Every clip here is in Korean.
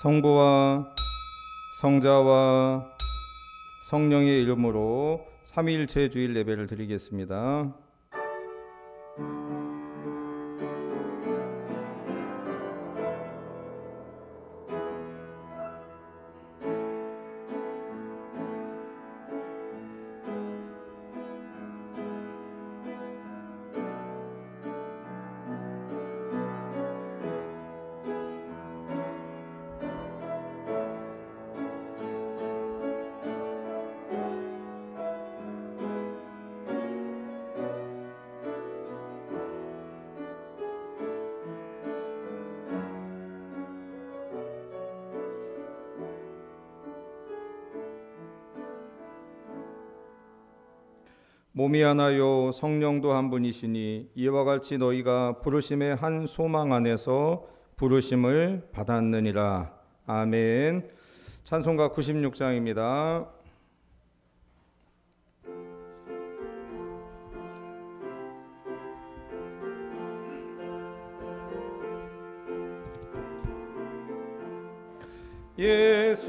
성부와 성자와 성령의 이름으로 삼위일체 주일 예배를 드리겠습니다. 몸이 하나요 성령도 한 분이시니 이와 같이 너희가 부르심의 한 소망 안에서 부르심을 받았느니라. 아멘. 찬송가 96장입니다.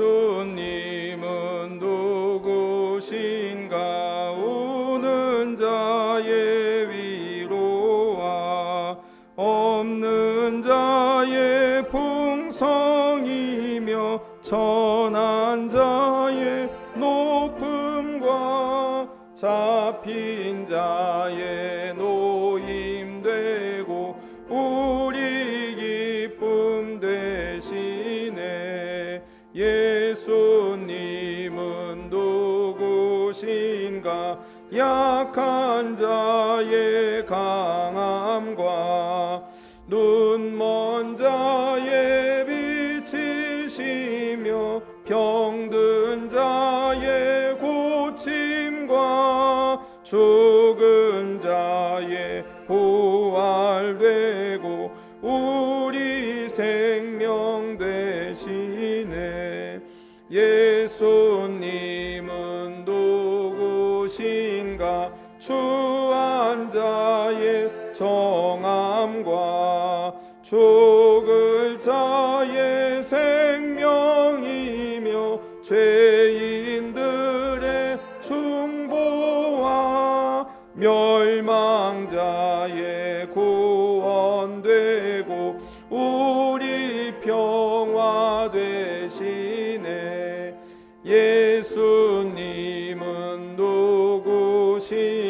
예수님은 누구신가? 우는 자의 위로와 없는 자의 풍성이며 천한 자의 높음과 잡힌 자의 노임되고 우리 기쁨 되시네. 예수님은 누구신가? 약한 자의 강함과 눈먼 자의 빛이시며 병든 자의 고침과 죽은 자의 부활되고 우리 생명 되시네. 예수님은 누구신가? 추한 자의 정함과 죽을 자의 생명이며 죄인들의 중보와 멸망자의 구원되고 우리 평화 되시네. 예수님은 누구신가?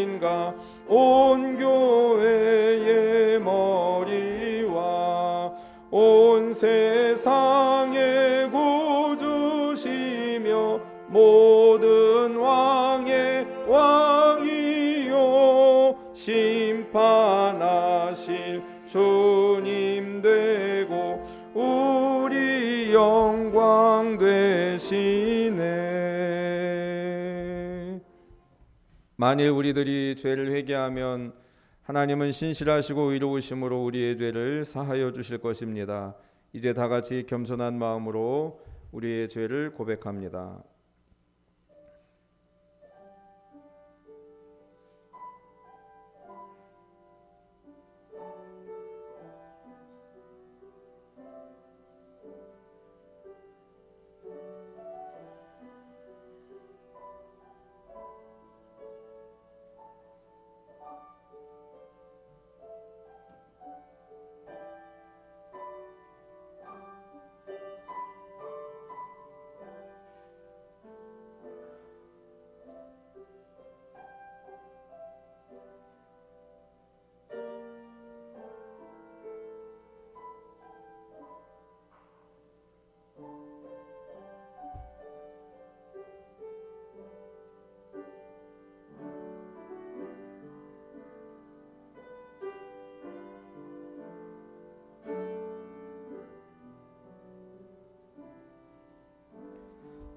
온 교회의 머리와 온 세상의 구주시며 모든 왕의 왕이요 심판하실 주님 되고 우리 영광 되시네. 만일 우리들이 죄를 회개하면 하나님은 신실하시고 의로우심으로 우리의 죄를 사하여 주실 것입니다. 이제 다 같이 겸손한 마음으로 우리의 죄를 고백합니다.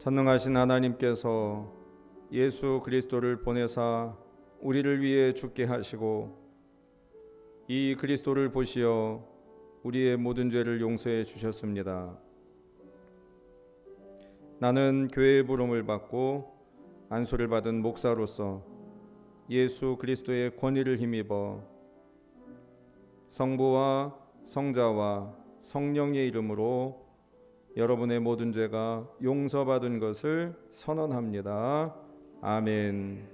전능하신 하나님께서 예수 그리스도를 보내사 우리를 위해 죽게 하시고 이 그리스도를 보시어 우리의 모든 죄를 용서해 주셨습니다. 나는 교회의 부름을 받고 안수를 받은 목사로서 예수 그리스도의 권위를 힘입어 성부와 성자와 성령의 이름으로 여러분의 모든 죄가 용서받은 것을 선언합니다. 아멘.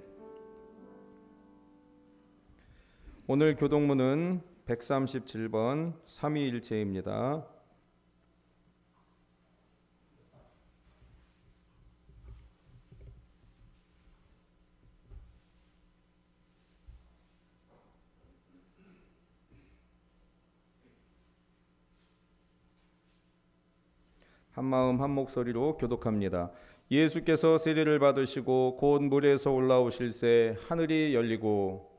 오늘 교동문은 137번 삼위일체입니다. 한마음 한목소리로 교독합니다. 예수께서 세례를 받으시고 곧 물에서 올라오실새 하늘이 열리고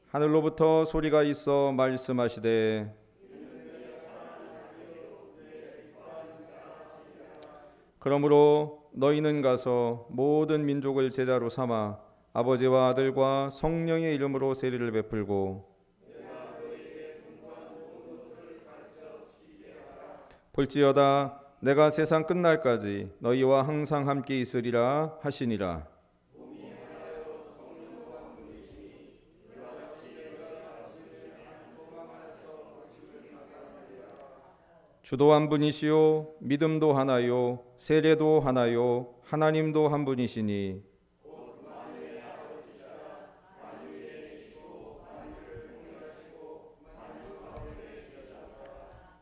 하늘로부터 소리가 있어 말씀하시되 그러므로 너희는 가서 모든 민족을 제자로 삼아 아버지와 아들과 성령의 이름으로 세례를 베풀고 볼지어다 내가 세상 끝날까지 너희와 항상 함께 있으리라 하시니라. 주도 한 분이시요 믿음도 하나요 세례도 하나요 하나님도 한 분이시니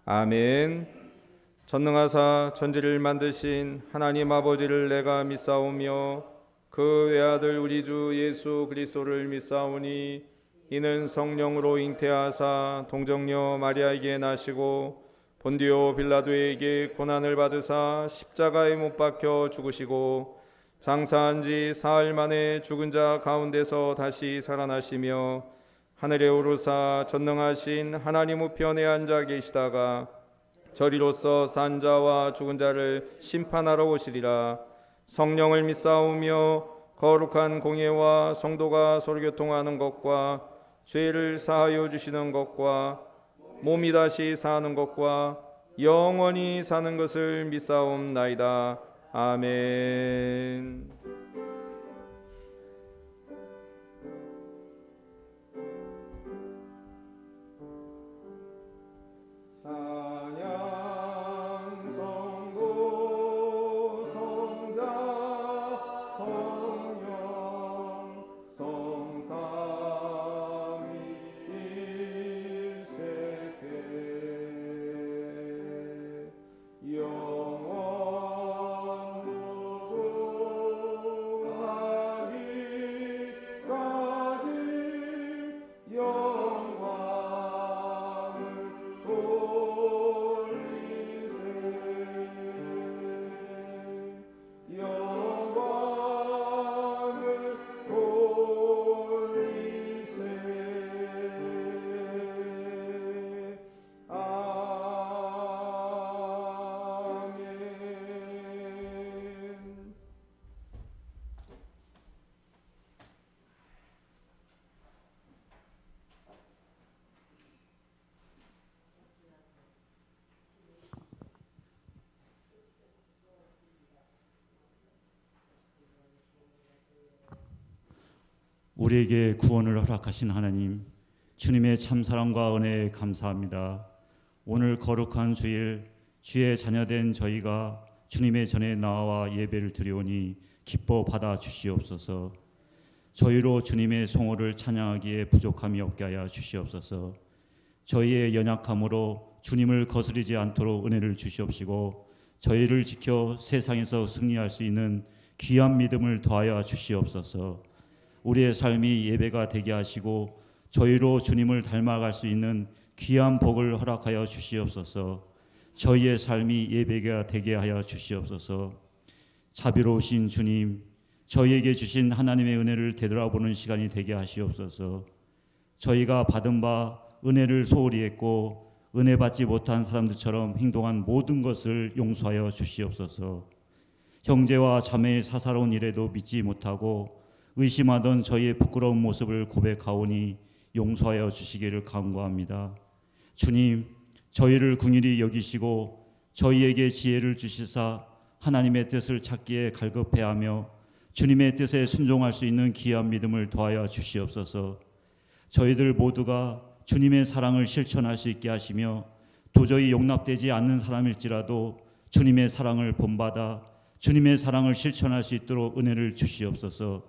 아멘. 전능하사 천지를 만드신 하나님 아버지를 내가 믿사오며 그 외아들 우리 주 예수 그리스도를 믿사오니 이는 성령으로 잉태하사 동정녀 마리아에게 나시고 본디오 빌라도에게 고난을 받으사 십자가에 못 박혀 죽으시고 장사한 지 사흘 만에 죽은 자 가운데서 다시 살아나시며 하늘에 오르사 전능하신 하나님 우편에 앉아 계시다가 저리로서 산 자와 죽은 자를 심판하러 오시리라. 성령을 믿사오며 거룩한 공예와 성도가 서로 교통하는 것과 죄를 사하여 주시는 것과 몸이 다시 사는 것과 영원히 사는 것을 믿사옵나이다. 아멘. 우리에게 구원을 허락하신 하나님, 주님의 참사랑과 은혜에 감사합니다. 오늘 거룩한 주일, 주의 자녀된 저희가 주님의 전에 나와 예배를 드리오니 기뻐 받아 주시옵소서. 저희로 주님의 성호를 찬양하기에 부족함이 없게 하여 주시옵소서. 저희의 연약함으로 주님을 거스르지 않도록 은혜를 주시옵시고 저희를 지켜 세상에서 승리할 수 있는 귀한 믿음을 더하여 주시옵소서. 우리의 삶이 예배가 되게 하시고 저희로 주님을 닮아갈 수 있는 귀한 복을 허락하여 주시옵소서. 저희의 삶이 예배가 되게 하여 주시옵소서. 자비로우신 주님, 저희에게 주신 하나님의 은혜를 되돌아보는 시간이 되게 하시옵소서. 저희가 받은 바 은혜를 소홀히 했고 은혜 받지 못한 사람들처럼 행동한 모든 것을 용서하여 주시옵소서. 형제와 자매의 사사로운 일에도 믿지 못하고 의심하던 저희의 부끄러운 모습을 고백하오니 용서하여 주시기를 간구합니다. 주님, 저희를 긍휼히 여기시고 저희에게 지혜를 주시사 하나님의 뜻을 찾기에 갈급해하며 주님의 뜻에 순종할 수 있는 귀한 믿음을 더하여 주시옵소서. 저희들 모두가 주님의 사랑을 실천할 수 있게 하시며 도저히 용납되지 않는 사람일지라도 주님의 사랑을 본받아 주님의 사랑을 실천할 수 있도록 은혜를 주시옵소서.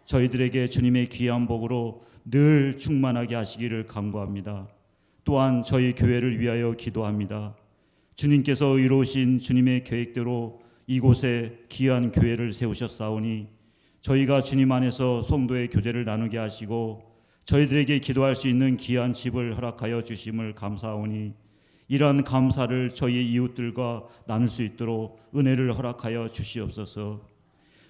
저희들에게 주님의 귀한 복으로 늘 충만하게 하시기를 간구합니다. 또한 저희 교회를 위하여 기도합니다. 주님께서 의로우신 주님의 계획대로 이곳에 귀한 교회를 세우셨사오니 저희가 주님 안에서 성도의 교제를 나누게 하시고 저희들에게 기도할 수 있는 귀한 집을 허락하여 주심을 감사하오니 이러한 감사를 저희의 이웃들과 나눌 수 있도록 은혜를 허락하여 주시옵소서.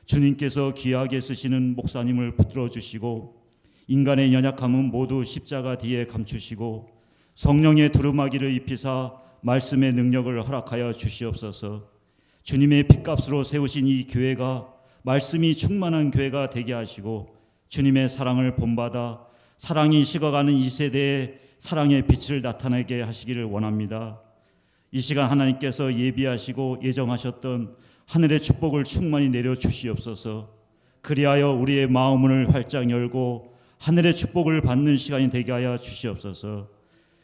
주님께서 귀하게 쓰시는 목사님을 붙들어 주시고 인간의 연약함은 모두 십자가 뒤에 감추시고 성령의 두루마기를 입히사 말씀의 능력을 허락하여 주시옵소서. 주님의 핏값으로 세우신 이 교회가 말씀이 충만한 교회가 되게 하시고 주님의 사랑을 본받아 사랑이 식어가는 이 세대에 사랑의 빛을 나타내게 하시기를 원합니다. 이 시간 하나님께서 예비하시고 예정하셨던 하늘의 축복을 충만히 내려 주시옵소서. 그리하여 우리의 마음을 활짝 열고 하늘의 축복을 받는 시간이 되게 하여 주시옵소서.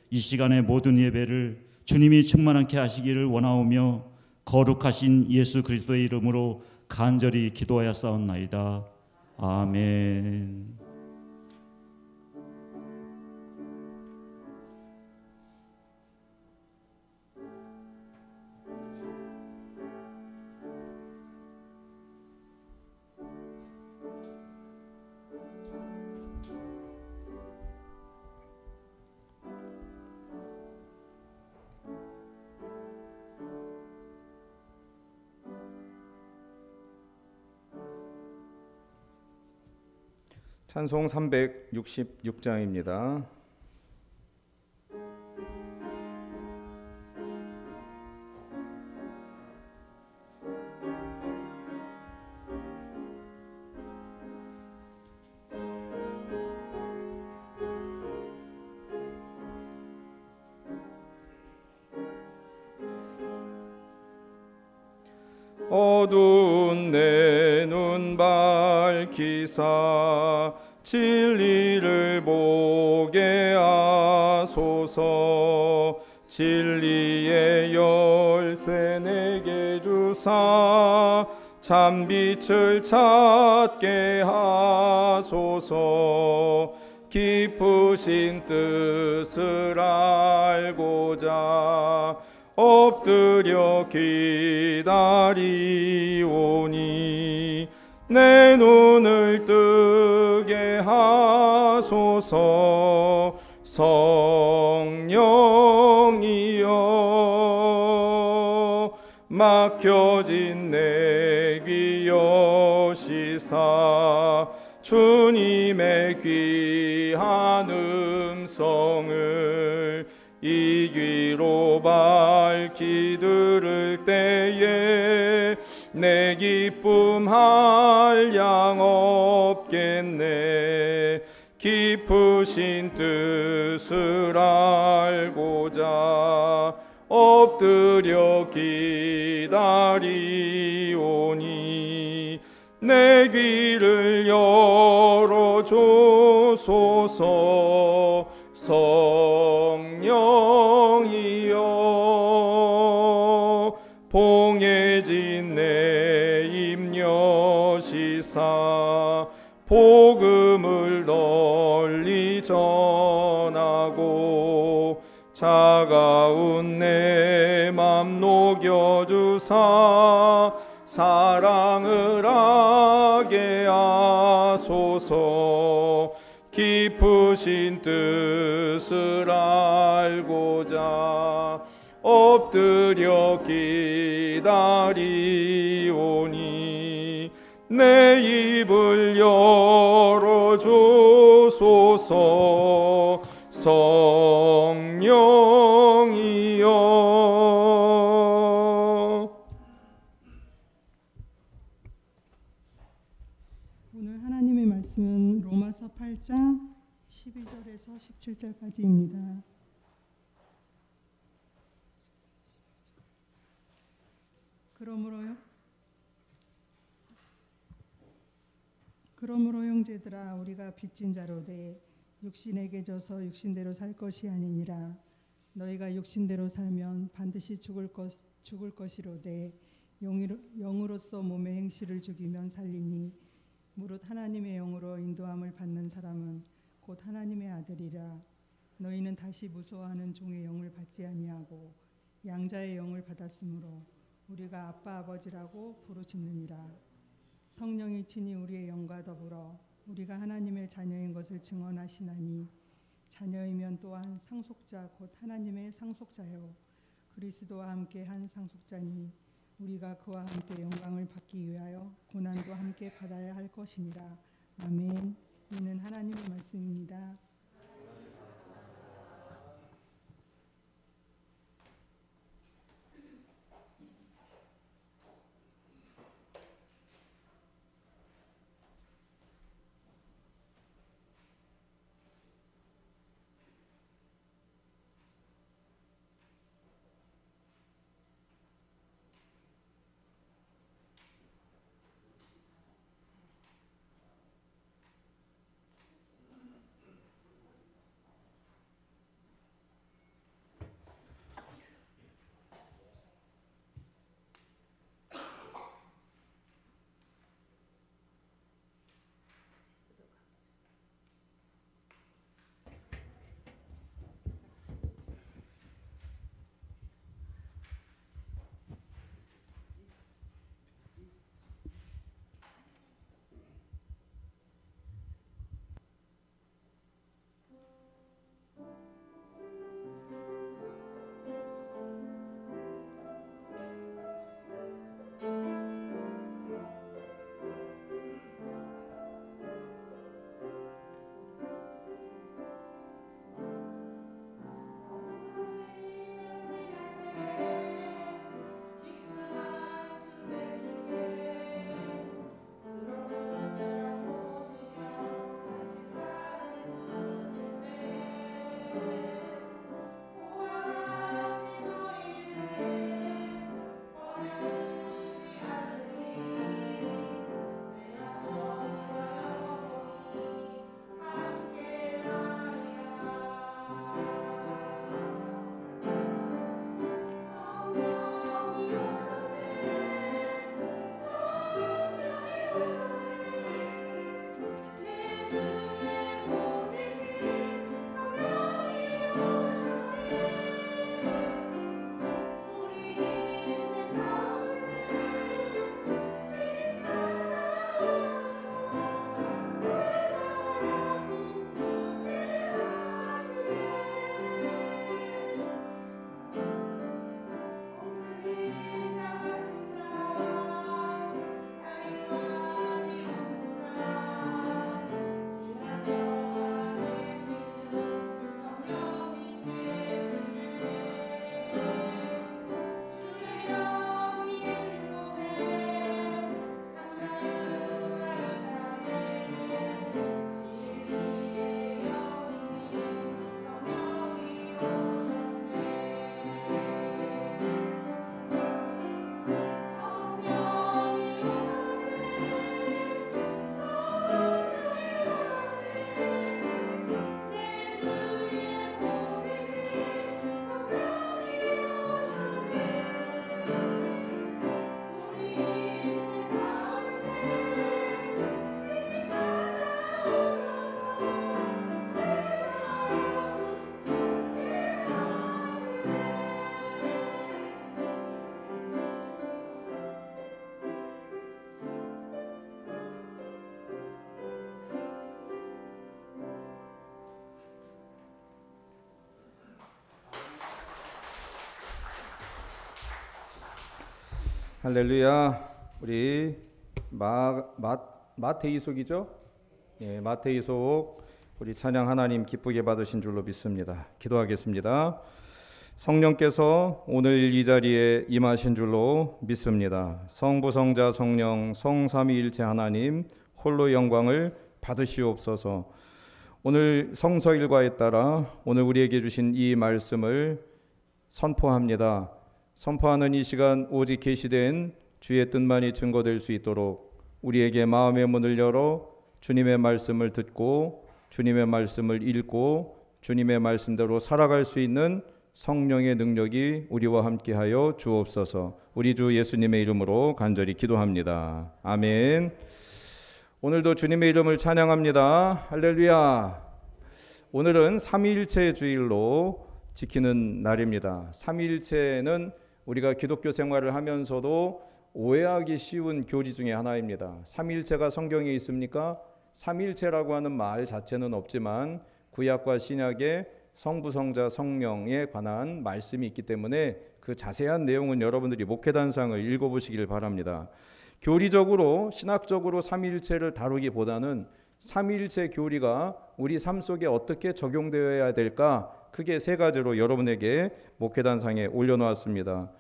이 시간의 모든 예배를 주님이 충만하게 하시기를 원하오며 거룩하신 예수 그리스도의 이름으로 간절히 기도하였사옵나이다. 아멘. 찬송 366장입니다. 어두운 내 눈 밝히사 진리를 보게 하소서. 진리의 열쇠 내게 주사 참빛을 찾게 하소서. 깊으신 뜻을 알고자 엎드려 기다리오니 내 눈을 뜨게 하소서. 성령이여 막혀진 내 귀 여시사 주님의 귀한 음성을 이 귀로 밝히 들을 때에 내 기쁨 한량 없겠네. 깊으신 뜻을 알고자 엎드려 기다리오니 내 귀를 열어줘소서. 성령이여 봉해진 내 입 여시사 복음을 널리 전하고 차가운 내 맘 녹여주사 사랑을 하게 하소서. 깊으신 뜻을 알고자 엎드려 기다리오니 내 입을 열어줘소서. 성령이여. 오늘 하나님의 말씀은 로마서 8장 12절에서 17절까지입니다. 그러므로 형제들아 우리가 빚진 자로 돼 육신에게 져서 육신대로 살 것이 아니니라. 너희가 육신대로 살면 반드시 죽을 것이로되 영으로서 몸의 행실을 죽이면 살리니 무릇 하나님의 영으로 인도함을 받는 사람은 곧 하나님의 아들이라. 너희는 다시 무서워하는 종의 영을 받지 아니하고 양자의 영을 받았으므로 우리가 아빠 아버지라고 부르짖느니라. 성령이 친히 우리의 영과 더불어 우리가 하나님의 자녀인 것을 증언하시나니 자녀이면 또한 상속자 곧 하나님의 상속자요 그리스도와 함께 한 상속자니 우리가 그와 함께 영광을 받기 위하여 고난도 함께 받아야 할 것이니라. 아멘. 이는 하나님의 말씀입니다. 할렐루야. 우리 마태이속이죠? 예, 마태이속 우리 찬양 하나님 기쁘게 받으신 줄로 믿습니다. 기도하겠습니다. 성령께서 오늘 이 자리에 임하신 줄로 믿습니다. 성부 성자 성령 성삼위일체 하나님 홀로 영광을 받으시옵소서. 오늘 성서일과에 따라 오늘 우리에게 주신 이 말씀을 선포합니다. 선포하는 이 시간 오직 계시된 주의 뜻만이 증거될 수 있도록 우리에게 마음의 문을 열어 주님의 말씀을 듣고 주님의 말씀을 읽고 주님의 말씀대로 살아갈 수 있는 성령의 능력이 우리와 함께하여 주옵소서. 우리 주 예수님의 이름으로 간절히 기도합니다. 아멘. 오늘도 주님의 이름을 찬양합니다. 할렐루야. 오늘은 삼위일체 주일로 지키는 날입니다. 삼위일체는 우리가 기독교 생활을 하면서도 오해하기 쉬운 교리 중에 하나입니다. 삼위일체가 성경에 있습니까? 삼위일체라고 하는 말 자체는 없지만 구약과 신약에 성부, 성자, 성령에 관한 말씀이 있기 때문에 그 자세한 내용은 여러분들이 목회단상을 읽어보시길 바랍니다. 교리적으로 신학적으로 삼위일체를 다루기보다는 삼위일체 교리가 우리 삶 속에 어떻게 적용되어야 될까, 크게 세 가지로 여러분에게 목회단상에 올려놓았습니다.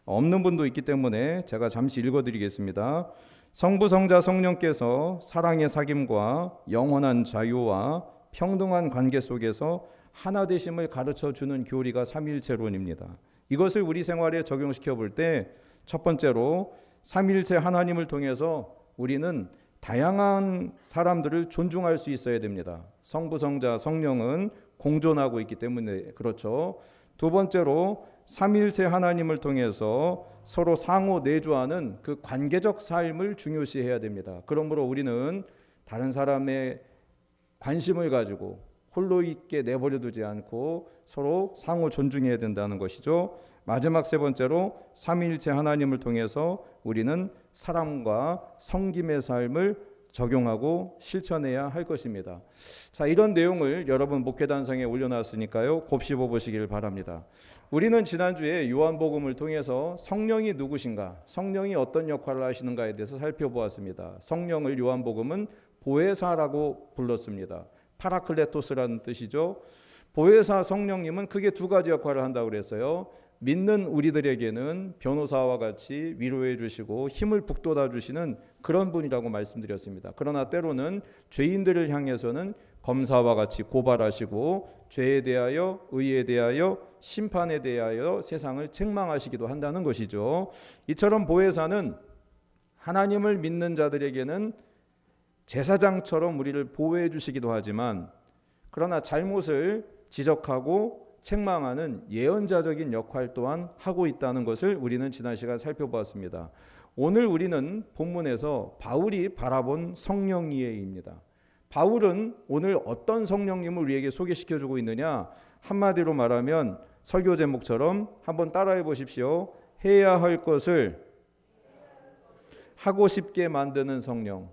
없는 분도 있기 때문에 제가 잠시 읽어드리겠습니다. 성부, 성자, 성령께서 사랑의 사귐과 영원한 자유와 평등한 관계 속에서 하나 되심을 가르쳐주는 교리가 삼위일체론입니다. 이것을 우리 생활에 적용시켜 볼 때 첫 번째로 삼위일체 하나님을 통해서 우리는 다양한 사람들을 존중할 수 있어야 됩니다. 성부, 성자, 성령은 공존하고 있기 때문에 그렇죠. 두 번째로 삼위일체 하나님을 통해서 서로 상호 내조하는 그 관계적 삶을 중요시해야 됩니다. 그러므로 우리는 다른 사람의 관심을 가지고 홀로 있게 내버려 두지 않고 서로 상호 존중해야 된다는 것이죠. 마지막 세 번째로 삼위일체 하나님을 통해서 우리는 사랑과 섬김의 삶을 적용하고 실천해야 할 것입니다. 자, 이런 내용을 여러분 목회단상에 올려놨으니까요, 곱씹어 보시길 바랍니다. 우리는 지난주에 요한복음을 통해서 성령이 누구신가, 성령이 어떤 역할을 하시는가에 대해서 살펴보았습니다. 성령을 요한복음은 보혜사라고 불렀습니다. 파라클레토스라는 뜻이죠. 보혜사 성령님은 크게 두 가지 역할을 한다고 그랬어요. 믿는 우리들에게는 변호사와 같이 위로해 주시고 힘을 북돋아 주시는 그런 분이라고 말씀드렸습니다. 그러나 때로는 죄인들을 향해서는 검사와 같이 고발하시고 죄에 대하여, 의에 대하여, 심판에 대하여 세상을 책망하시기도 한다는 것이죠. 이처럼 보혜사는 하나님을 믿는 자들에게는 제사장처럼 우리를 보호해 주시기도 하지만, 그러나 잘못을 지적하고 책망하는 예언자적인 역할 또한 하고 있다는 것을 우리는 지난 시간 살펴보았습니다. 오늘 우리는 본문에서 바울이 바라본 성령 이해입니다. 바울은 오늘 어떤 성령님을 우리에게 소개시켜주고 있느냐, 한마디로 말하면 설교 제목처럼 한번 따라해 보십시오. 해야 할 것을 하고 싶게 만드는 성령.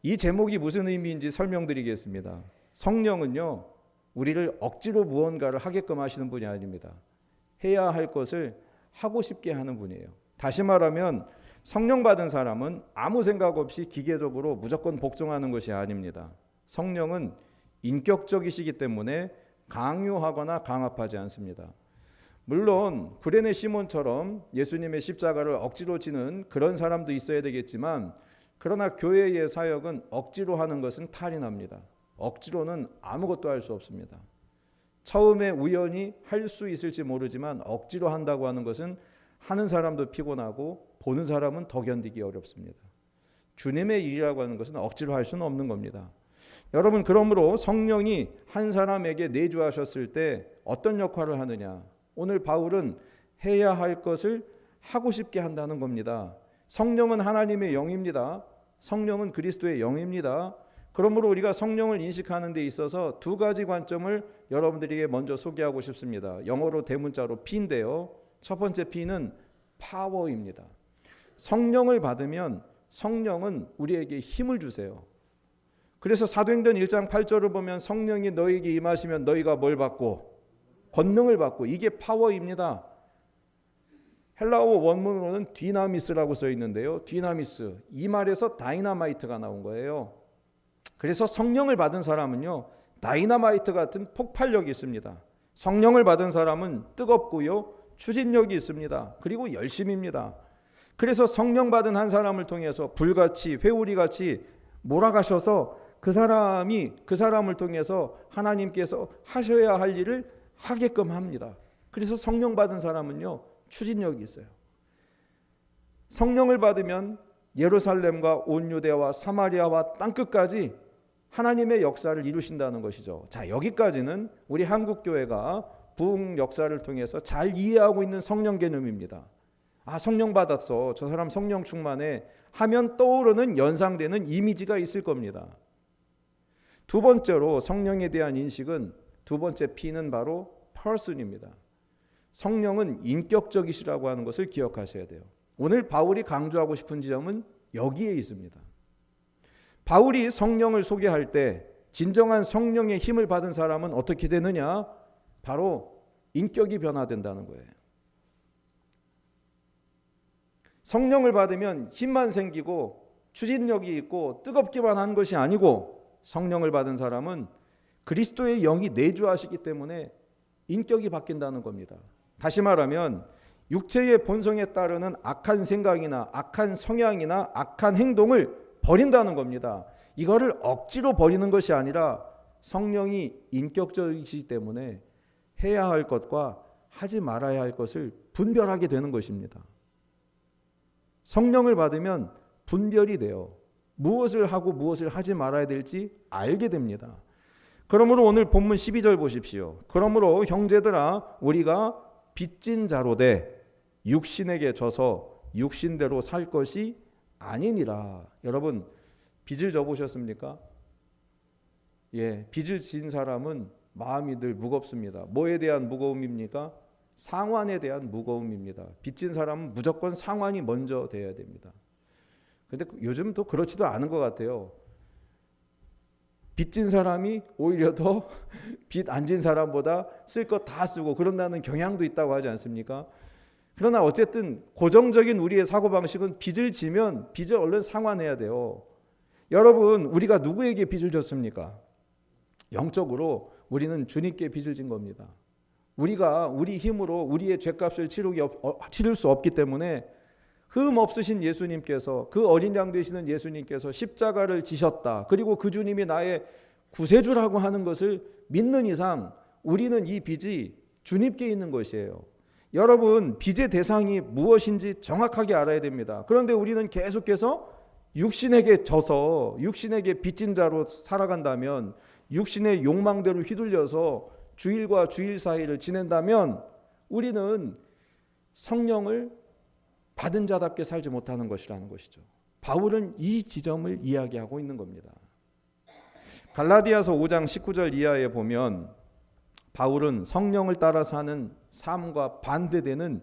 이 제목이 무슨 의미인지 설명드리겠습니다. 성령은요, 우리를 억지로 무언가를 하게끔 하시는 분이 아닙니다. 해야 할 것을 하고 싶게 하는 분이에요. 다시 말하면 성령 받은 사람은 아무 생각 없이 기계적으로 무조건 복종하는 것이 아닙니다. 성령은 인격적이시기 때문에 강요하거나 강압하지 않습니다. 물론 구레네 시몬처럼 예수님의 십자가를 억지로 지는 그런 사람도 있어야 되겠지만, 그러나 교회의 사역은 억지로 하는 것은 탈이 납니다. 억지로는 아무것도 할 수 없습니다. 처음에 우연히 할 수 있을지 모르지만 억지로 한다고 하는 것은 하는 사람도 피곤하고 보는 사람은 더 견디기 어렵습니다. 주님의 일이라고 하는 것은 억지로 할 수는 없는 겁니다. 여러분, 그러므로 성령이 한 사람에게 내주하셨을 때 어떤 역할을 하느냐, 오늘 바울은 해야 할 것을 하고 싶게 한다는 겁니다. 성령은 하나님의 영입니다. 성령은 그리스도의 영입니다. 그러므로 우리가 성령을 인식하는 데 있어서 두 가지 관점을 여러분들에게 먼저 소개하고 싶습니다. 영어로 대문자로 P인데요. 첫 번째 P는 파워입니다. 성령을 받으면 성령은 우리에게 힘을 주세요. 그래서 사도행전 1장 8절을 보면 성령이 너희에게 임하시면 너희가 뭘 받고? 권능을 받고. 이게 파워입니다. 헬라어 원문으로는 디나미스라고 써 있는데요. 디나미스, 이 말에서 다이나마이트가 나온 거예요. 그래서 성령을 받은 사람은요, 다이나마이트 같은 폭발력이 있습니다. 성령을 받은 사람은 뜨겁고요, 추진력이 있습니다. 그리고 열심입니다. 그래서 성령 받은 한 사람을 통해서 불같이 회오리같이 몰아가셔서 그 사람을 통해서 하나님께서 하셔야 할 일을 하게끔 합니다. 그래서 성령 받은 사람은요, 추진력이 있어요. 성령을 받으면 예루살렘과 온 유대와 사마리아와 땅끝까지 하나님의 역사를 이루신다는 것이죠. 자, 여기까지는 우리 한국교회가 부흥 역사를 통해서 잘 이해하고 있는 성령 개념입니다. 아, 성령 받았어, 저 사람 성령 충만해 하면 떠오르는 연상되는 이미지가 있을 겁니다. 두 번째로 성령에 대한 인식은, 두 번째 P는 바로 person입니다. 성령은 인격적이시라고 하는 것을 기억하셔야 돼요. 오늘 바울이 강조하고 싶은 지점은 여기에 있습니다. 바울이 성령을 소개할 때 진정한 성령의 힘을 받은 사람은 어떻게 되느냐? 바로 인격이 변화된다는 거예요. 성령을 받으면 힘만 생기고 추진력이 있고 뜨겁기만 한 것이 아니고, 성령을 받은 사람은 그리스도의 영이 내주하시기 때문에 인격이 바뀐다는 겁니다. 다시 말하면 육체의 본성에 따르는 악한 생각이나 악한 성향이나 악한 행동을 버린다는 겁니다. 이거를 억지로 버리는 것이 아니라 성령이 인격적이시기 때문에 해야 할 것과 하지 말아야 할 것을 분별하게 되는 것입니다. 성령을 받으면 분별이 돼요. 무엇을 하고 무엇을 하지 말아야 될지 알게 됩니다. 그러므로 오늘 본문 12절 보십시오. 그러므로 형제들아, 우리가 빚진 자로 돼 육신에게 져서 육신대로 살 것이 아니니라. 여러분, 빚을 져보셨습니까? 예, 빚을 진 사람은 마음이 늘 무겁습니다. 뭐에 대한 무거움입니까? 상환에 대한 무거움입니다. 빚진 사람은 무조건 상환이 먼저 돼야 됩니다. 근데 요즘 또 그렇지도 않은 것 같아요. 빚진 사람이 오히려 더 빚 안 진 사람보다 쓸 것 다 쓰고 그런다는 경향도 있다고 하지 않습니까? 그러나 어쨌든 고정적인 우리의 사고방식은 빚을 지면 빚을 얼른 상환해야 돼요. 여러분, 우리가 누구에게 빚을 졌습니까? 영적으로 우리는 주님께 빚을 진 겁니다. 우리가 우리 힘으로 우리의 죄값을 치를 수 없기 때문에 흠 없으신 예수님께서, 그 어린 양 되시는 예수님께서 십자가를 지셨다, 그리고 그 주님이 나의 구세주라고 하는 것을 믿는 이상 우리는 이 빚이 주님께 있는 것이에요. 여러분, 빚의 대상이 무엇인지 정확하게 알아야 됩니다. 그런데 우리는 계속해서 육신에게 져서 육신에게 빚진 자로 살아간다면, 육신의 욕망대로 휘둘려서 주일과 주일 사이를 지낸다면 우리는 성령을 받은 자답게 살지 못하는 것이라는 것이죠. 바울은 이 지점을 이야기하고 있는 겁니다. 갈라디아서 5장 19절 이하에 보면 바울은 성령을 따라 사는 삶과 반대되는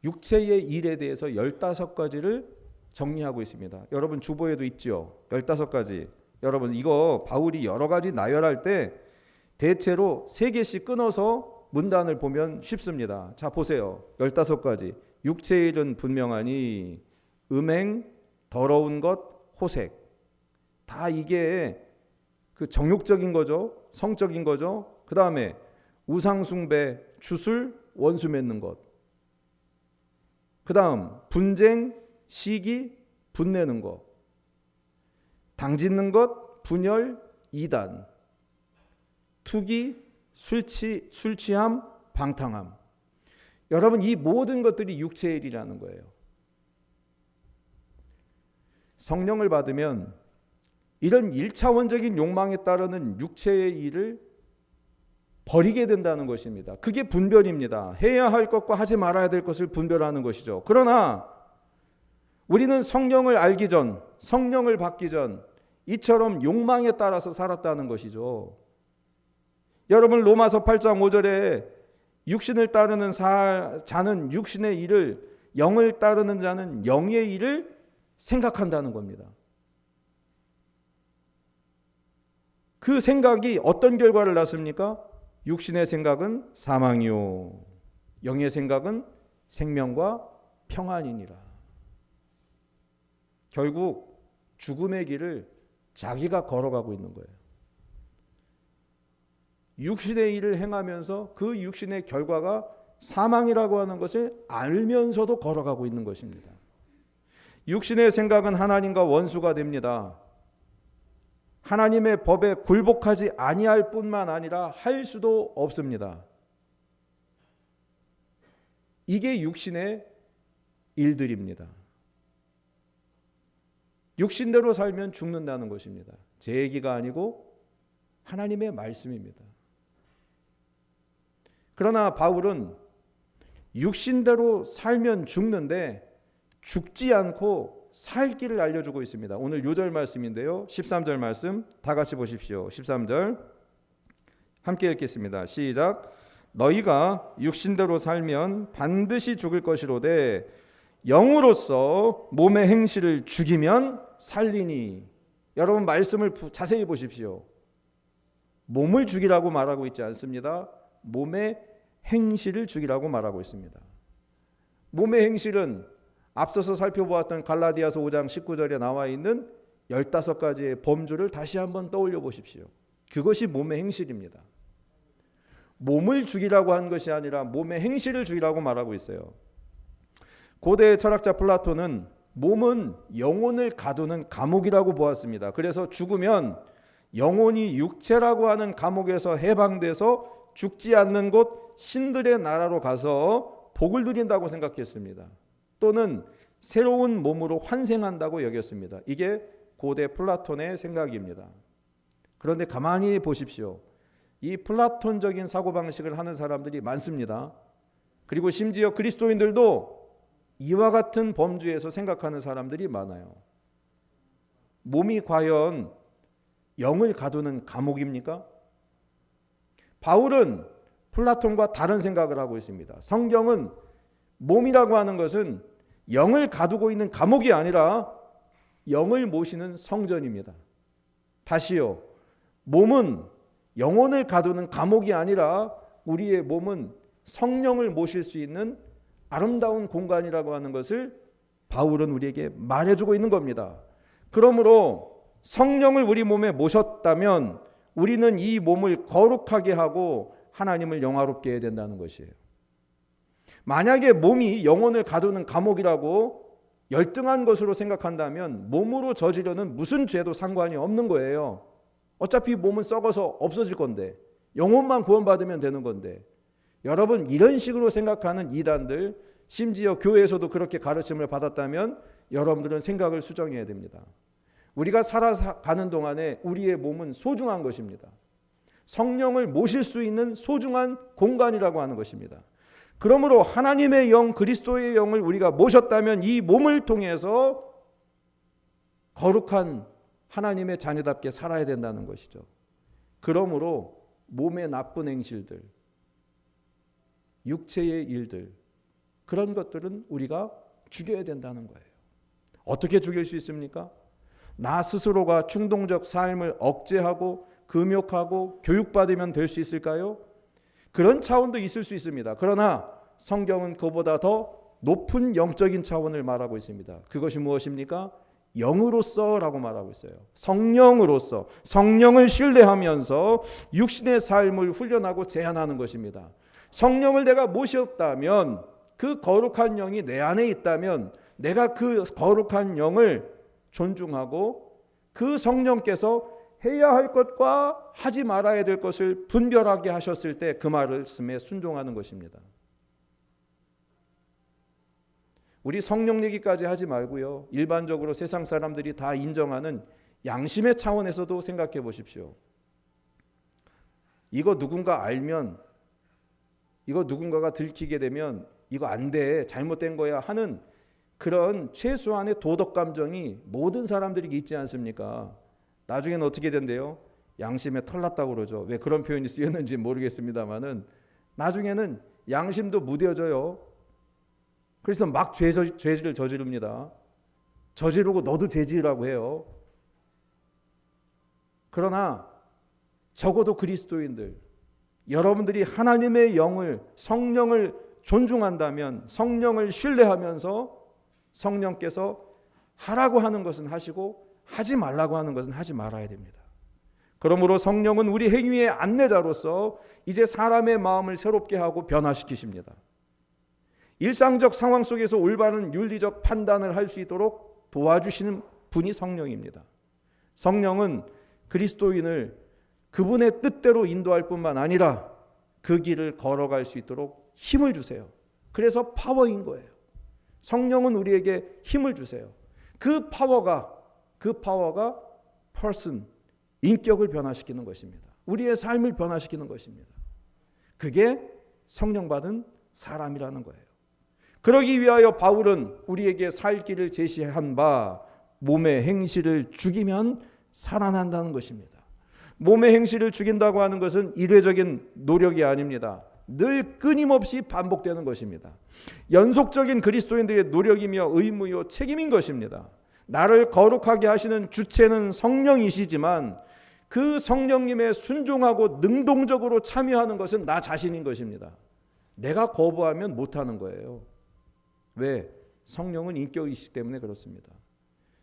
육체의 일에 대해서 15가지를 정리하고 있습니다. 여러분 주보에도 있죠. 15가지. 여러분 이거 바울이 여러 가지 나열할 때 대체로 3개씩 끊어서 문단을 보면 쉽습니다. 자 보세요. 15가지. 육체의 일은 분명하니 음행, 더러운 것, 호색. 다 이게 그 정욕적인 거죠. 성적인 거죠. 그 다음에 우상숭배, 주술, 원수 맺는 것. 그 다음 분쟁, 시기, 분내는 것. 당짓는 것, 분열, 이단. 투기, 술 취함, 방탕함. 여러분 이 모든 것들이 육체의 일이라는 거예요. 성령을 받으면 이런 1차원적인 욕망에 따르는 육체의 일을 버리게 된다는 것입니다. 그게 분별입니다. 해야 할 것과 하지 말아야 될 것을 분별하는 것이죠. 그러나 우리는 성령을 알기 전, 성령을 받기 전 이처럼 욕망에 따라서 살았다는 것이죠. 여러분 로마서 8장 5절에 육신을 따르는 자는 육신의 일을, 영을 따르는 자는 영의 일을 생각한다는 겁니다. 그 생각이 어떤 결과를 낳습니까? 육신의 생각은 사망이요 영의 생각은 생명과 평안이니라. 결국 죽음의 길을 자기가 걸어가고 있는 거예요. 육신의 일을 행하면서 그 육신의 결과가 사망이라고 하는 것을 알면서도 걸어가고 있는 것입니다. 육신의 생각은 하나님과 원수가 됩니다. 하나님의 법에 굴복하지 아니할 뿐만 아니라 할 수도 없습니다. 이게 육신의 일들입니다. 육신대로 살면 죽는다는 것입니다. 제 얘기가 아니고 하나님의 말씀입니다. 그러나 바울은 육신대로 살면 죽는데 죽지 않고 살 길을 알려주고 있습니다. 오늘 요절 말씀인데요. 13절 말씀 다 같이 보십시오. 13절 함께 읽겠습니다. 시작. 너희가 육신대로 살면 반드시 죽을 것이로되 영으로서 몸의 행실을 죽이면 살리니. 여러분 말씀을 자세히 보십시오. 몸을 죽이라고 말하고 있지 않습니다. 몸의 행실을 죽이라고 말하고 있습니다. 몸의 행실은 앞서서 살펴보았던 갈라디아서 5장 19절에 나와 있는 15가지의 범주를 다시 한번 떠올려 보십시오. 그것이 몸의 행실입니다. 몸을 죽이라고 한 것이 아니라 몸의 행실을 죽이라고 말하고 있어요. 고대 철학자 플라톤은 몸은 영혼을 가두는 감옥이라고 보았습니다. 그래서 죽으면 영혼이 육체라고 하는 감옥에서 해방돼서 죽지 않는 곳 신들의 나라로 가서 복을 누린다고 생각했습니다. 또는 새로운 몸으로 환생한다고 여겼습니다. 이게 고대 플라톤의 생각입니다. 그런데 가만히 보십시오. 이 플라톤적인 사고방식을 하는 사람들이 많습니다. 그리고 심지어 그리스도인들도 이와 같은 범주에서 생각하는 사람들이 많아요. 몸이 과연 영을 가두는 감옥입니까? 바울은 플라톤과 다른 생각을 하고 있습니다. 성경은 몸이라고 하는 것은 영을 가두고 있는 감옥이 아니라 영을 모시는 성전입니다. 다시요. 몸은 영혼을 가두는 감옥이 아니라 우리의 몸은 성령을 모실 수 있는 아름다운 공간이라고 하는 것을 바울은 우리에게 말해주고 있는 겁니다. 그러므로 성령을 우리 몸에 모셨다면 우리는 이 몸을 거룩하게 하고 하나님을 영화롭게 해야 된다는 것이에요. 만약에 몸이 영혼을 가두는 감옥이라고 열등한 것으로 생각한다면 몸으로 저지르는 무슨 죄도 상관이 없는 거예요. 어차피 몸은 썩어서 없어질 건데 영혼만 구원받으면 되는 건데, 여러분 이런 식으로 생각하는 이단들, 심지어 교회에서도 그렇게 가르침을 받았다면 여러분들은 생각을 수정해야 됩니다. 우리가 살아가는 동안에 우리의 몸은 소중한 것입니다. 성령을 모실 수 있는 소중한 공간이라고 하는 것입니다. 그러므로 하나님의 영, 그리스도의 영을 우리가 모셨다면 이 몸을 통해서 거룩한 하나님의 자녀답게 살아야 된다는 것이죠. 그러므로 몸의 나쁜 행실들, 육체의 일들, 그런 것들은 우리가 죽여야 된다는 거예요. 어떻게 죽일 수 있습니까? 나 스스로가 충동적 삶을 억제하고 금욕하고 교육받으면 될 수 있을까요? 그런 차원도 있을 수 있습니다. 그러나 성경은 그보다 더 높은 영적인 차원을 말하고 있습니다. 그것이 무엇입니까? 영으로서라고 말하고 있어요. 성령으로서, 성령을 신뢰하면서 육신의 삶을 훈련하고 제한하는 것입니다. 성령을 내가 모셨다면, 그 거룩한 영이 내 안에 있다면 내가 그 거룩한 영을 존중하고 그 성령께서 해야 할 것과 하지 말아야 될 것을 분별하게 하셨을 때 그 말씀에 순종하는 것입니다. 우리 성령 얘기까지 하지 말고요. 일반적으로 세상 사람들이 다 인정하는 양심의 차원에서도 생각해 보십시오. 이거 누군가 알면, 이거 누군가가 들키게 되면 이거 안 돼, 잘못된 거야 하는 그런 최소한의 도덕 감정이 모든 사람들이 있지 않습니까? 나중에는 어떻게 된대요? 양심에 털났다고 그러죠. 왜 그런 표현이 쓰였는지 모르겠습니다만은 나중에는 양심도 무뎌져요. 그래서 막 죄를 저지릅니다. 저지르고 너도 죄지으라고 해요. 그러나 적어도 그리스도인들, 여러분들이 하나님의 영을, 성령을 존중한다면, 성령을 신뢰하면서 성령께서 하라고 하는 것은 하시고 하지 말라고 하는 것은 하지 말아야 됩니다. 그러므로 성령은 우리 행위의 안내자로서 이제 사람의 마음을 새롭게 하고 변화시키십니다. 일상적 상황 속에서 올바른 윤리적 판단을 할 수 있도록 도와주시는 분이 성령입니다. 성령은 그리스도인을 그분의 뜻대로 인도할 뿐만 아니라 그 길을 걸어갈 수 있도록 힘을 주세요. 그래서 파워인 거예요. 성령은 우리에게 힘을 주세요. 그 파워가 그 파워가 person, 인격을 변화시키는 것입니다. 우리의 삶을 변화시키는 것입니다. 그게 성령 받은 사람이라는 거예요. 그러기 위하여 바울은 우리에게 살 길을 제시한 바 몸의 행실을 죽이면 살아난다는 것입니다. 몸의 행실을 죽인다고 하는 것은 일회적인 노력이 아닙니다. 늘 끊임없이 반복되는 것입니다. 연속적인 그리스도인들의 노력이며 의무요 책임인 것입니다. 나를 거룩하게 하시는 주체는 성령이시지만 그 성령님의 순종하고 능동적으로 참여하는 것은 나 자신인 것입니다. 내가 거부하면 못하는 거예요. 왜? 성령은 인격이시기 때문에 그렇습니다.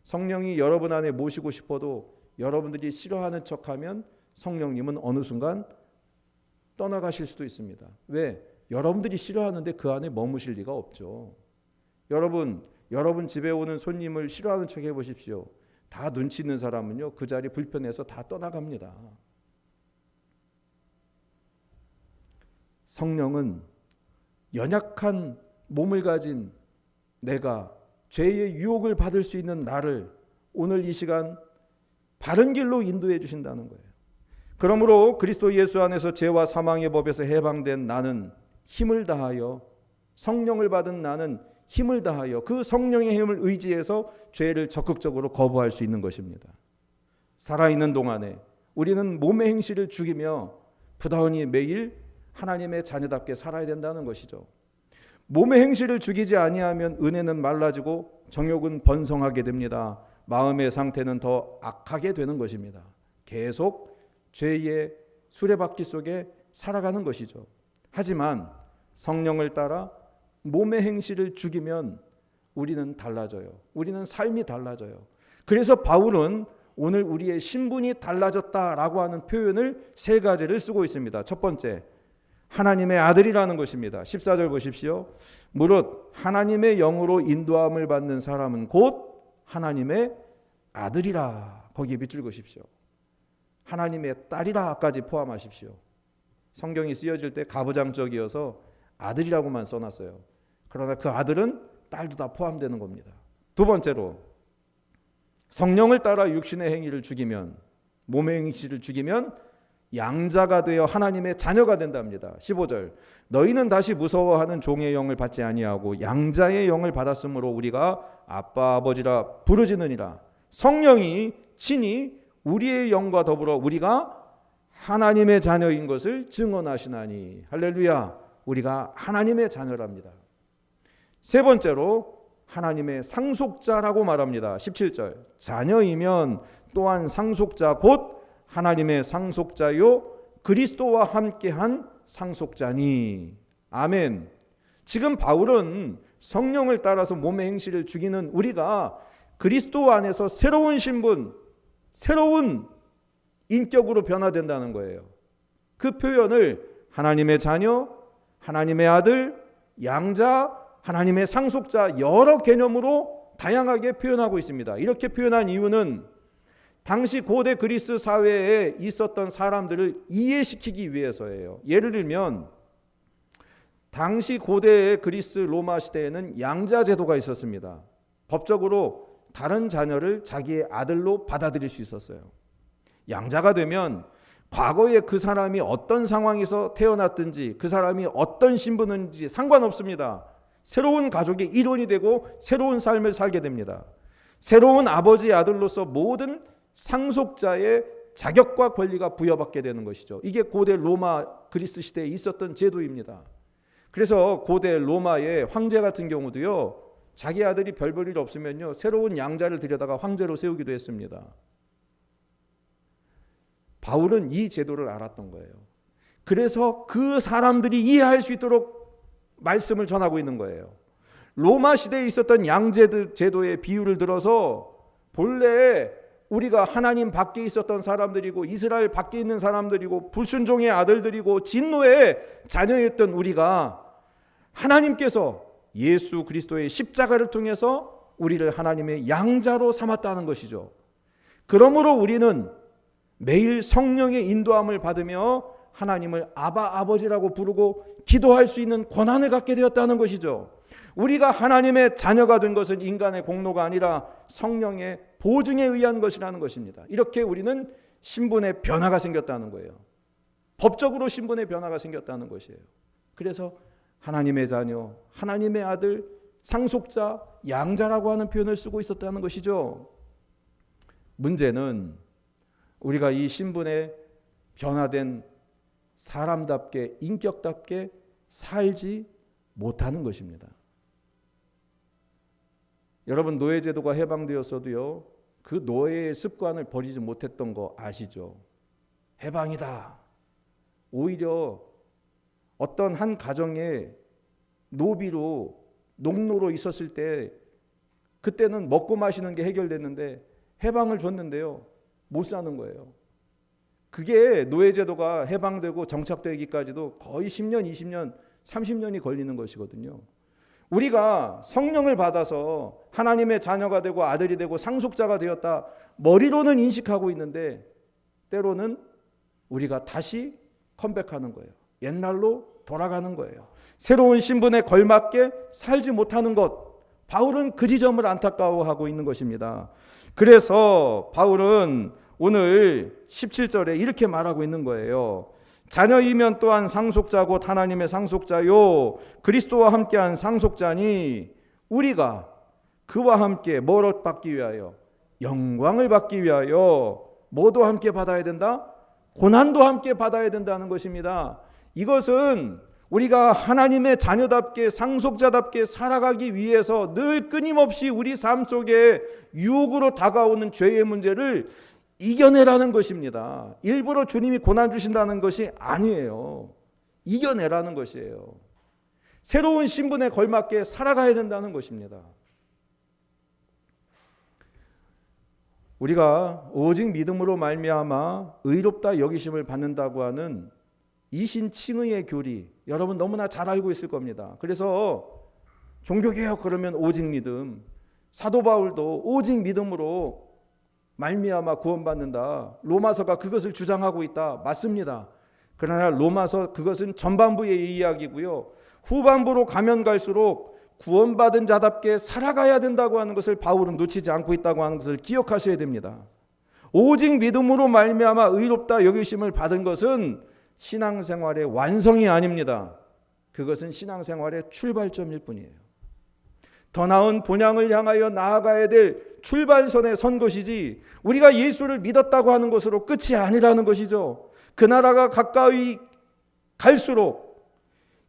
성령이 여러분 안에 모시고 싶어도 여러분들이 싫어하는 척하면 성령님은 어느 순간 떠나가실 수도 있습니다. 왜? 여러분들이 싫어하는데 그 안에 머무실 리가 없죠. 여러분 집에 오는 손님을 싫어하는 척 해보십시오. 다 눈치 있는 사람은요, 그 자리 불편해서 다 떠나갑니다. 성령은 연약한 몸을 가진 내가 죄의 유혹을 받을 수 있는 나를 오늘 이 시간 바른 길로 인도해 주신다는 거예요. 그러므로 그리스도 예수 안에서 죄와 사망의 법에서 해방된 나는 힘을 다하여, 성령을 받은 나는 힘을 다하여 그 성령의 힘을 의지해서 죄를 적극적으로 거부할 수 있는 것입니다. 살아있는 동안에 우리는 몸의 행실을 죽이며 부단히 매일 하나님의 자녀답게 살아야 된다는 것이죠. 몸의 행실을 죽이지 아니하면 은혜는 말라지고 정욕은 번성하게 됩니다. 마음의 상태는 더 악하게 되는 것입니다. 계속 죄의 수레바퀴 속에 살아가는 것이죠. 하지만 성령을 따라 몸의 행실을 죽이면 우리는 달라져요. 우리는 삶이 달라져요. 그래서 바울은 오늘 우리의 신분이 달라졌다라고 하는 표현을 세 가지를 쓰고 있습니다. 첫 번째, 하나님의 아들이라는 것입니다. 14절 보십시오. 무릇 하나님의 영으로 인도함을 받는 사람은 곧 하나님의 아들이라. 거기에 밑줄 그으십시오. 하나님의 딸이라까지 포함하십시오. 성경이 쓰여질 때 가부장적이어서 아들이라고만 써놨어요. 그러나 그 아들은 딸도 다 포함되는 겁니다. 두 번째로, 성령을 따라 육신의 행위를 죽이면, 몸의 행위를 죽이면 양자가 되어 하나님의 자녀가 된답니다. 15절, 너희는 다시 무서워하는 종의 영을 받지 아니하고 양자의 영을 받았으므로 우리가 아빠 아버지라 부르짖느니라. 성령이 친히 우리의 영과 더불어 우리가 하나님의 자녀인 것을 증언하시나니. 할렐루야. 우리가 하나님의 자녀랍니다. 세 번째로 하나님의 상속자라고 말합니다. 17절, 자녀이면 또한 상속자 곧 하나님의 상속자요 그리스도와 함께한 상속자니. 아멘. 지금 바울은 성령을 따라서 몸의 행실을 죽이는 우리가 그리스도 안에서 새로운 신분, 새로운 인격으로 변화된다는 거예요. 그 표현을 하나님의 자녀, 하나님의 아들, 양자, 하나님의 상속자, 여러 개념으로 다양하게 표현하고 있습니다. 이렇게 표현한 이유는 당시 고대 그리스 사회에 있었던 사람들을 이해시키기 위해서예요. 예를 들면 당시 고대의 그리스 로마 시대에는 양자 제도가 있었습니다. 법적으로 다른 자녀를 자기의 아들로 받아들일 수 있었어요. 양자가 되면 과거에 그 사람이 어떤 상황에서 태어났든지 그 사람이 어떤 신분인지 상관없습니다. 새로운 가족의 일원이 되고 새로운 삶을 살게 됩니다. 새로운 아버지의 아들로서 모든 상속자의 자격과 권리가 부여받게 되는 것이죠. 이게 고대 로마 그리스 시대에 있었던 제도입니다. 그래서 고대 로마의 황제 같은 경우도요, 자기 아들이 별 볼 일 없으면요 새로운 양자를 들여다가 황제로 세우기도 했습니다. 바울은 이 제도를 알았던 거예요. 그래서 그 사람들이 이해할 수 있도록 말씀을 전하고 있는 거예요. 로마 시대에 있었던 양제 제도의 비유를 들어서 본래 우리가 하나님 밖에 있었던 사람들이고 이스라엘 밖에 있는 사람들이고 불순종의 아들들이고 진노의 자녀였던 우리가 하나님께서 예수 그리스도의 십자가를 통해서 우리를 하나님의 양자로 삼았다는 것이죠. 그러므로 우리는 매일 성령의 인도함을 받으며 하나님을 아바 아버지라고 부르고 기도할 수 있는 권한을 갖게 되었다는 것이죠. 우리가 하나님의 자녀가 된 것은 인간의 공로가 아니라 성령의 보증에 의한 것이라는 것입니다. 이렇게 우리는 신분의 변화가 생겼다는 거예요. 법적으로 신분의 변화가 생겼다는 것이에요. 그래서 하나님의 자녀, 하나님의 아들, 상속자, 양자라고 하는 표현을 쓰고 있었다는 것이죠. 문제는 우리가 이 신분에 변화된 사람답게, 인격답게 살지 못하는 것입니다. 여러분, 노예제도가 해방되었어도요, 그 노예의 습관을 버리지 못했던 거 아시죠? 해방이다. 오히려 어떤 한 가정에 노비로, 농노로 있었을 때 그때는 먹고 마시는 게 해결됐는데 해방을 줬는데요, 못 사는 거예요. 그게 노예제도가 해방되고 정착되기까지도 거의 10년, 20년, 30년이 걸리는 것이거든요. 우리가 성령을 받아서 하나님의 자녀가 되고 아들이 되고 상속자가 되었다, 머리로는 인식하고 있는데 때로는 우리가 다시 컴백하는 거예요. 옛날로 돌아가는 거예요. 새로운 신분에 걸맞게 살지 못하는 것, 바울은 그 지점을 안타까워하고 있는 것입니다. 그래서 바울은 오늘 17절에 이렇게 말하고 있는 거예요. 자녀이면 또한 상속자 곧 하나님의 상속자요 그리스도와 함께한 상속자니 우리가 그와 함께 뭘 받기 위하여? 영광을 받기 위하여 뭐도 함께 받아야 된다? 고난도 함께 받아야 된다는 것입니다. 이것은 우리가 하나님의 자녀답게 상속자답게 살아가기 위해서 늘 끊임없이 우리 삶 속에 유혹으로 다가오는 죄의 문제를 이겨내라는 것입니다. 일부러 주님이 고난 주신다는 것이 아니에요. 이겨내라는 것이에요. 새로운 신분에 걸맞게 살아가야 된다는 것입니다. 우리가 오직 믿음으로 말미암아 의롭다 여기심을 받는다고 하는 이신칭의의 교리, 여러분 너무나 잘 알고 있을 겁니다. 그래서 종교개혁 그러면 오직 믿음, 사도 바울도 오직 믿음으로 말미암아 구원받는다, 로마서가 그것을 주장하고 있다. 맞습니다. 그러나 로마서 그것은 전반부의 이야기고요, 후반부로 가면 갈수록 구원받은 자답게 살아가야 된다고 하는 것을 바울은 놓치지 않고 있다고 하는 것을 기억하셔야 됩니다. 오직 믿음으로 말미암아 의롭다 여기심을 받은 것은 신앙생활의 완성이 아닙니다. 그것은 신앙생활의 출발점일 뿐이에요. 더 나은 본향을 향하여 나아가야 될 출발선에 선 것이지 우리가 예수를 믿었다고 하는 것으로 끝이 아니라는 것이죠. 그 나라가 가까이 갈수록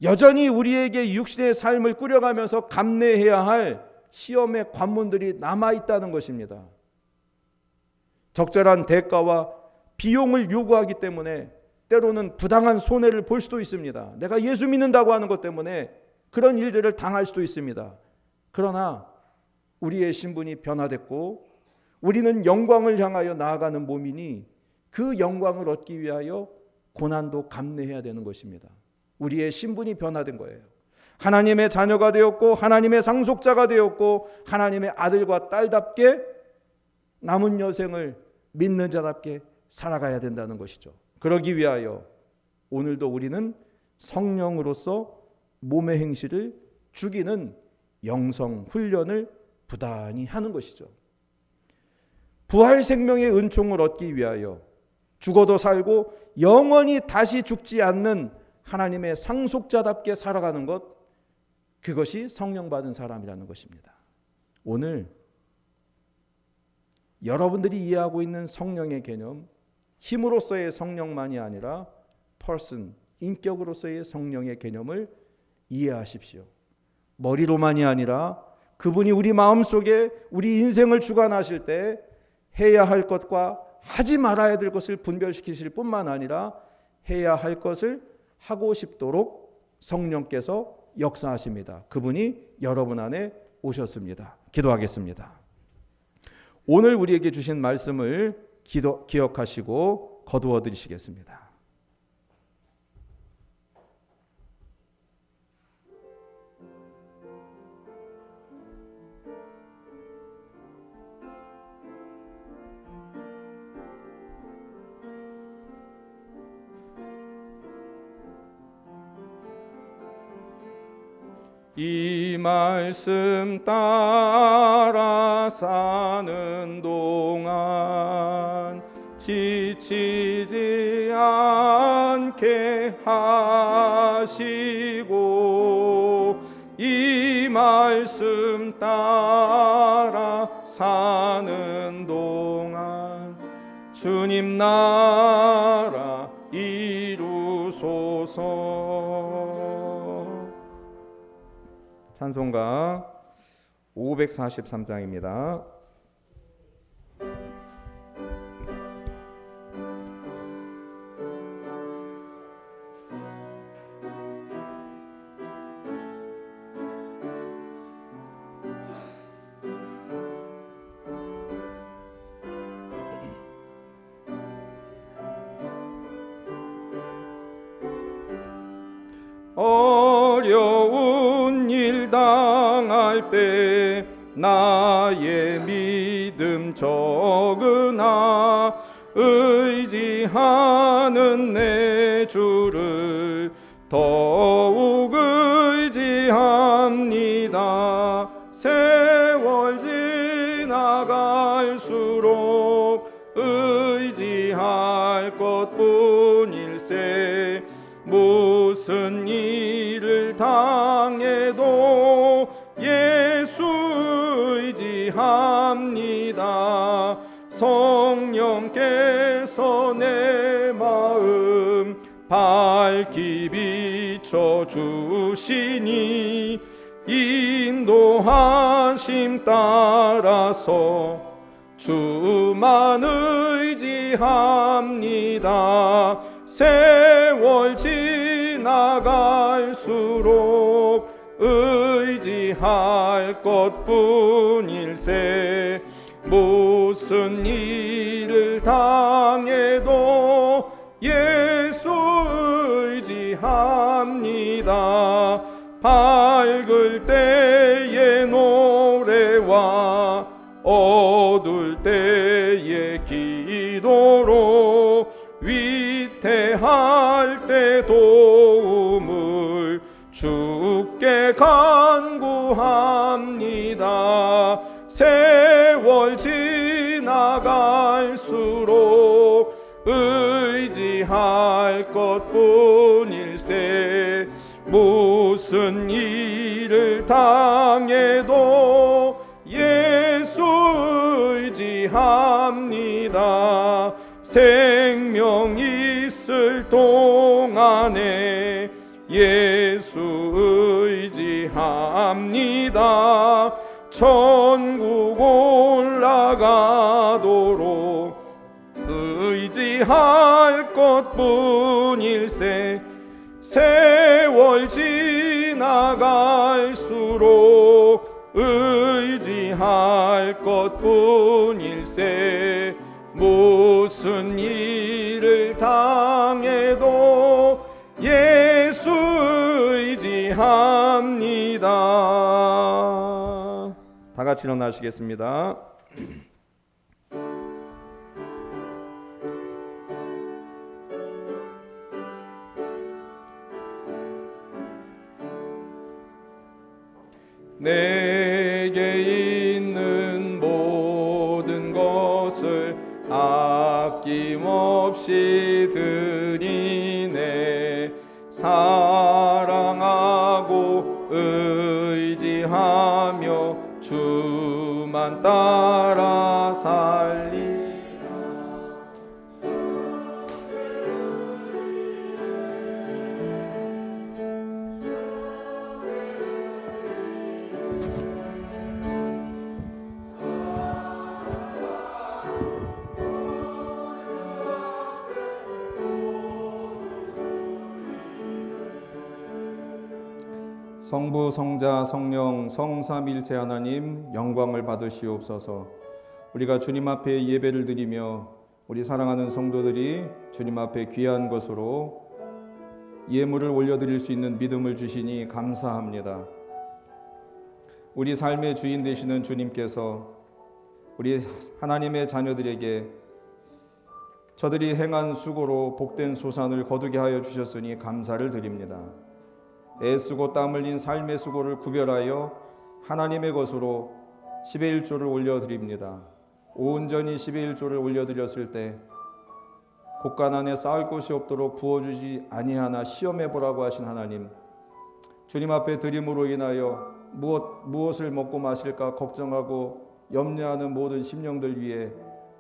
여전히 우리에게 육신의 삶을 꾸려가면서 감내해야 할 시험의 관문들이 남아있다는 것입니다. 적절한 대가와 비용을 요구하기 때문에 때로는 부당한 손해를 볼 수도 있습니다. 내가 예수 믿는다고 하는 것 때문에 그런 일들을 당할 수도 있습니다. 그러나 우리의 신분이 변화됐고 우리는 영광을 향하여 나아가는 몸이니 그 영광을 얻기 위하여 고난도 감내해야 되는 것입니다. 우리의 신분이 변화된 거예요. 하나님의 자녀가 되었고 하나님의 상속자가 되었고 하나님의 아들과 딸답게 남은 여생을 믿는 자답게 살아가야 된다는 것이죠. 그러기 위하여 오늘도 우리는 성령으로서 몸의 행실을 죽이는 영성 훈련을 부단히 하는 것이죠. 부활 생명의 은총을 얻기 위하여 죽어도 살고 영원히 다시 죽지 않는 하나님의 상속자답게 살아가는 것, 그것이 성령 받은 사람이라는 것입니다. 오늘 여러분들이 이해하고 있는 성령의 개념, 힘으로서의 성령만이 아니라 person, 인격으로서의 성령의 개념을 이해하십시오. 머리로만이 아니라 그분이 우리 마음속에 우리 인생을 주관하실 때 해야 할 것과 하지 말아야 될 것을 분별시키실 뿐만 아니라 해야 할 것을 하고 싶도록 성령께서 역사하십니다. 그분이 여러분 안에 오셨습니다. 기도하겠습니다. 오늘 우리에게 주신 말씀을 기억하시고 거두어 드리시겠습니다. 이 말씀 따라 사는 동안 지치지 않게 하시고 이 말씀 따라 사는 동안 주님 나라 이루소서. 찬송가 543장입니다. 어려운 일 당할 때 나의 믿음 적으나 의지하는 내 주를 더욱 의지합니다. 세월 지나갈수록 의지할 것뿐일세. 무슨 일을 당해도 예수 의지합니다. 성령께서 내 마음 밝히 비춰주시니 인도하심 따라서 주만 의지합니다. 세월 지나갈수록 의지할 것뿐일세. 무슨 일을 당해도 예수 의지합니다. 밝을 때의 노래와 어두울 때의 기도로 위태할 때 도움을 주께 간구합니다. 세월 지나갈수록 의지할 것뿐일세. 무슨 일을 당해도 예수 의지합니다. 생명 있을 동안에 예수 의지합니다. 천국 올라가도록 의지할 것뿐일세. 세월 지나갈수록 의지할 것뿐일세. 무슨 일을 당해도 예수 의지합니다. 다 같이 일어나시겠습니다. 내게 있는 모든 것을 아낌없이 드리네. 사랑하고 의지하며 주만 따라 살리라. 성부, 성자, 성령, 성삼일체 하나님 영광을 받으시옵소서. 우리가 주님 앞에 예배를 드리며 우리 사랑하는 성도들이 주님 앞에 귀한 것으로 예물을 올려드릴 수 있는 믿음을 주시니 감사합니다. 우리 삶의 주인 되시는 주님께서 우리 하나님의 자녀들에게 저들이 행한 수고로 복된 소산을 거두게 하여 주셨으니 감사를 드립니다. 애쓰고 땀 흘린 삶의 수고를 구별하여 하나님의 것으로 10의 1조를 올려드립니다. 온전히 10의 1조를 올려드렸을 때 곡간안에 쌓을 곳이 없도록 부어주지 아니하나 시험해보라고 하신 하나님, 주님 앞에 드림으로 인하여 무엇을 먹고 마실까 걱정하고 염려하는 모든 심령들 위해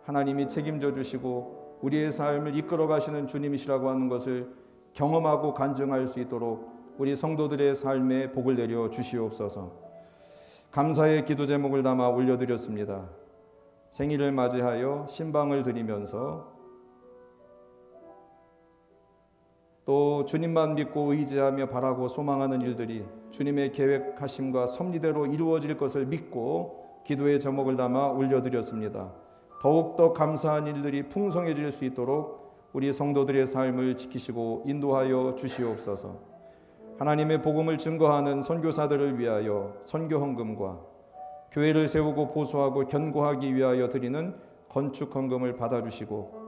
하나님이 책임져 주시고 우리의 삶을 이끌어 가시는 주님이시라고 하는 것을 경험하고 간증할 수 있도록 우리 성도들의 삶에 복을 내려 주시옵소서. 감사의 기도 제목을 담아 올려드렸습니다. 생일을 맞이하여 신방을 드리면서 또 주님만 믿고 의지하며 바라고 소망하는 일들이 주님의 계획하심과 섭리대로 이루어질 것을 믿고 기도의 제목을 담아 올려드렸습니다. 더욱더 감사한 일들이 풍성해질 수 있도록 우리 성도들의 삶을 지키시고 인도하여 주시옵소서. 하나님의 복음을 증거하는 선교사들을 위하여 선교 헌금과 교회를 세우고 보수하고 견고하기 위하여 드리는 건축 헌금을 받아주시고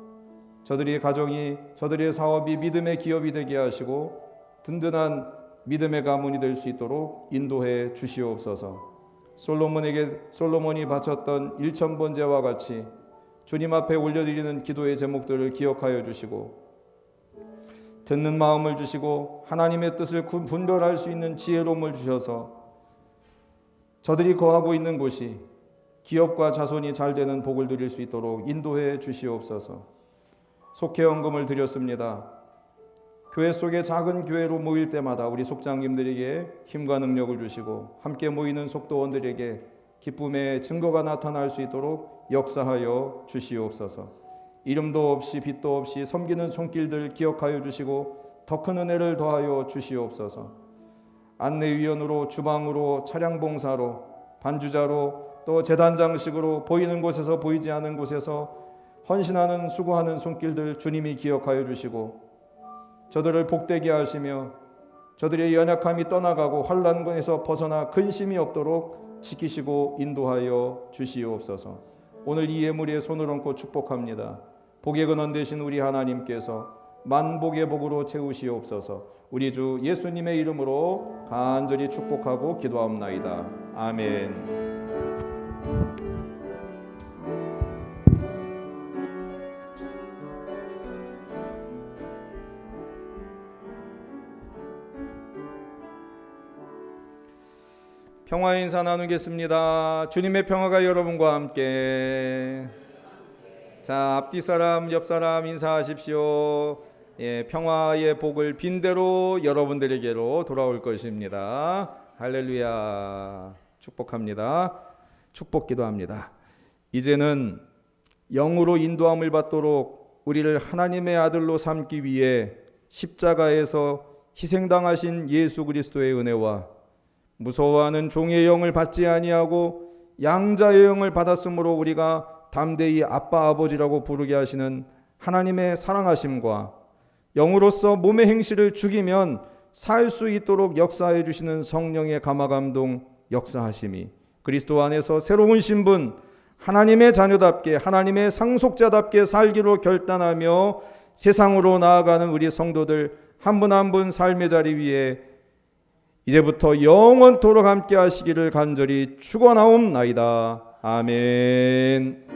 저들의 가정이 저들의 사업이 믿음의 기업이 되게 하시고 든든한 믿음의 가문이 될 수 있도록 인도해 주시옵소서. 솔로몬이 바쳤던 1000번제와 같이 주님 앞에 올려드리는 기도의 제목들을 기억하여 주시고 듣는 마음을 주시고 하나님의 뜻을 분별할 수 있는 지혜로움을 주셔서 저들이 거하고 있는 곳이 기업과 자손이 잘 되는 복을 누릴 수 있도록 인도해 주시옵소서. 속회 헌금을 드렸습니다. 교회 속에 작은 교회로 모일 때마다 우리 속장님들에게 힘과 능력을 주시고 함께 모이는 속도원들에게 기쁨의 증거가 나타날 수 있도록 역사하여 주시옵소서. 이름도 없이 빛도 없이 섬기는 손길들 기억하여 주시고 더 큰 은혜를 더하여 주시옵소서. 안내위원으로 주방으로 차량 봉사로 반주자로 또 제단장식으로 보이는 곳에서 보이지 않은 곳에서 헌신하는 수고하는 손길들 주님이 기억하여 주시고 저들을 복되게 하시며 저들의 연약함이 떠나가고 환난에서 벗어나 근심이 없도록 지키시고 인도하여 주시옵소서. 오늘 이 예물에 손을 얹고 축복합니다. 복의 근원 되신 우리 하나님께서 만복의 복으로 채우시옵소서. 우리 주 예수님의 이름으로 간절히 축복하고 기도합나이다. 아멘. 평화의 인사 나누겠습니다. 주님의 평화가 여러분과 함께. 자, 앞뒤 사람, 옆 사람 인사하십시오. 예, 평화의 복을 빈대로 여러분들에게로 돌아올 것입니다. 할렐루야. 축복합니다. 축복 기도합니다. 이제는 영으로 인도함을 받도록 우리를 하나님의 아들로 삼기 위해 십자가에서 희생당하신 예수 그리스도의 은혜와 무서워하는 종의 영을 받지 아니하고 양자의 영을 받았으므로 우리가 담대히 아빠 아버지라고 부르게 하시는 하나님의 사랑하심과 영으로서 몸의 행실을 죽이면 살 수 있도록 역사해 주시는 성령의 감화감동 역사하심이 그리스도 안에서 새로운 신분 하나님의 자녀답게 하나님의 상속자답게 살기로 결단하며 세상으로 나아가는 우리 성도들 한 분 한 분 삶의 자리 위에 이제부터 영원토록 함께 하시기를 간절히 축원하옵나이다. 아멘.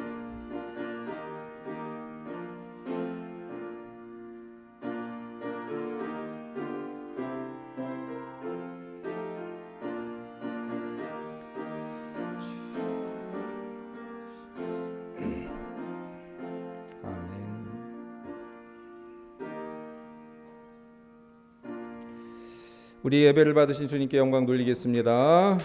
우리 예배를 받으신 주님께 영광 돌리겠습니다.